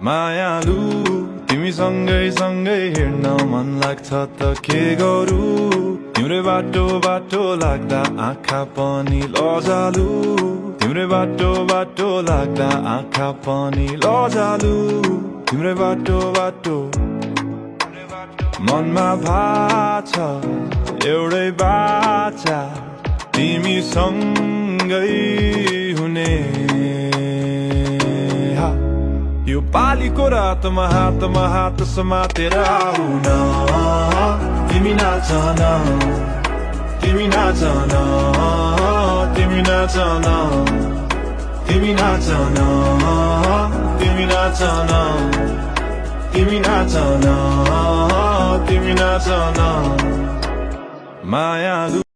मायालु तिमी सँगै सँगै हिँड्न मन लाग्छ त के गरौँ तिम्रै बाटो बाटो लाग्दा आँखा पनि लजालु तिम्रै बाटो बाटो लाग्दा आँखा पनि लजालु तिम्रै बाटो बाटो मनमा भाछ एउटै बाचा तिमी सँगै हुने यो पालीको रातमा हात समातेर आऊ न तिमी नाच न तिमी नाच न तिमी नाच न तिमी नाच न तिमी नाच न तिमी नाच न तिमी नाच न मायालु